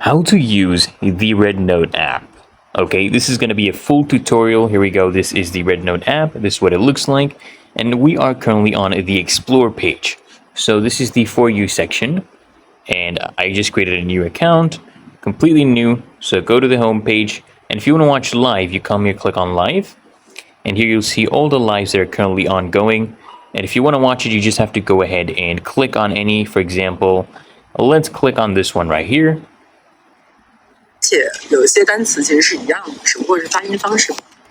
how to use the Rednote app. Okay, this is going to be a full tutorial. Here we go. This is the Rednote app. This is what it looks like. And we are currently on the Explore page. So this is the For You section. And I just created a new account, completely new. So go to the home page. And if you want to watch live, you come here, click on live. And here you'll see all the lives that are currently ongoing. And if you want to watch it, you just have to go ahead and click on any. For example, let's click on this one right here.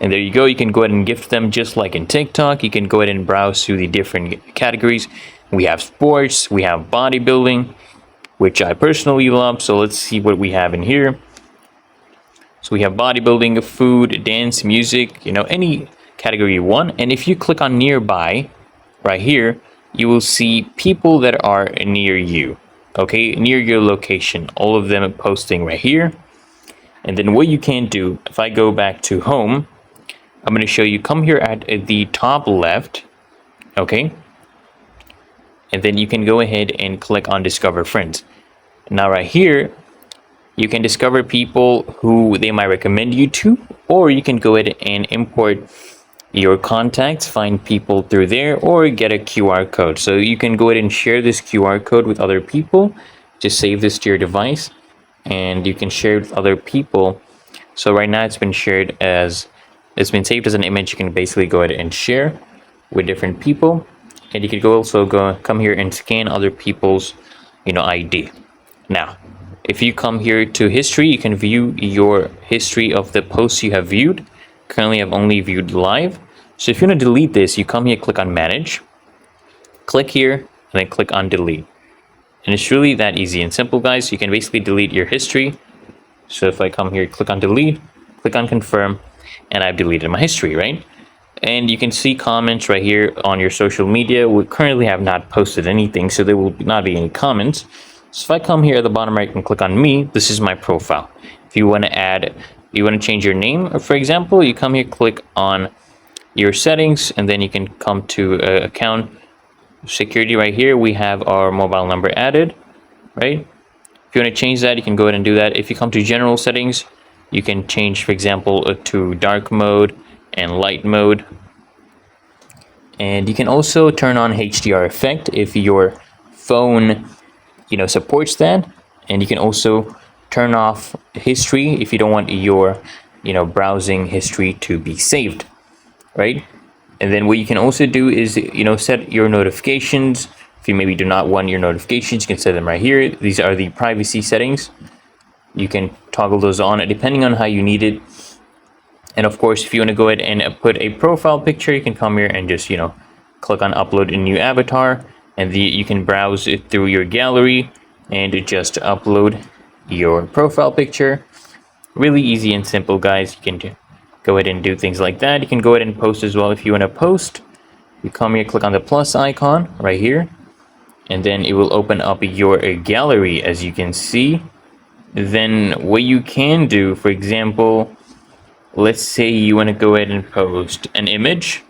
And there you go. You can go ahead and gift them just like in TikTok. You can go ahead and browse through the different categories. We have sports, we have bodybuilding, which I personally love. So let's see what we have in here. So we have bodybuilding, food, dance, music, any category you want. And if you click on nearby right here, you will see people that are near you. Okay, near your location. All of them are posting right here. And then what you can do, if I go back to home, I'm going to show you, come here at the top left, okay? And then you can go ahead and click on Discover Friends. Now right here, you can discover people who they might recommend you to, or you can go ahead and import your contacts, find people through there, or get a QR code. So you can go ahead and share this QR code with other people. Just save this to your device. And you can share it with other people. So right now it's been saved as an image. You can basically go ahead and share with different people, and you can come here and scan other people's ID. Now if you come here to history, you can view your history of the posts you have viewed. Currently I've only viewed live. So if you want to delete this, you come here, click on manage, click here, and then click on delete. And it's really that easy and simple, guys. You can basically delete your history. So if I come here, click on delete, click on confirm, and I've deleted my history, right? And you can see comments right here on your social media. We currently have not posted anything, so there will not be any comments. So if I come here at the bottom right and click on me, this is my profile. If you want to change your name, for example, you come here, click on your settings, and then you can come to account security right here. We have our mobile number added, right? If you want to change that, you can go ahead and do that. If you come to general settings, you can change, for example, to dark mode and light mode. And you can also turn on HDR effect if your phone supports that. And you can also turn off history if you don't want your browsing history to be saved, right? And then what you can also do is, set your notifications. If you maybe do not want your notifications, you can set them right here. These are the privacy settings. You can toggle those on depending on how you need it. And of course, if you want to go ahead and put a profile picture, you can come here and just, click on upload a new avatar. And you can browse it through your gallery and just upload your profile picture. Really easy and simple, guys. You can go ahead and do things like that. You can go ahead and post as well. If you want to post, you come here, click on the plus icon right here, and then it will open up your gallery, as you can see. Then what you can do, for example, let's say you want to go ahead and post an image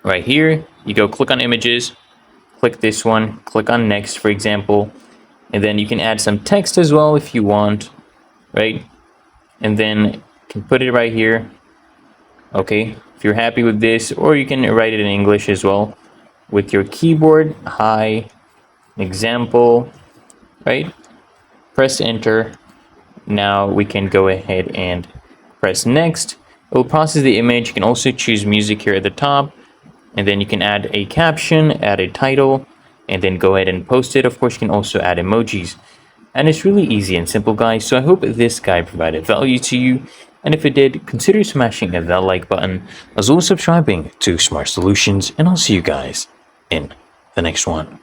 right here. You go click on images, click this one, click on next, for example, and then you can add some text as well if you want, right? And then can put it right here, okay, if you're happy with this, or you can write it in English as well with your keyboard. Hi, example, right? Press enter. Now we can go ahead and press next. It will process the image. You can also choose music here at the top, and then you can add a caption, add a title, and then go ahead and post it. Of course, you can also add emojis. And it's really easy and simple, guys. So I hope this guide provided value to you. And if it did, consider smashing that like button, as well as subscribing to Smart Solutions. And I'll see you guys in the next one.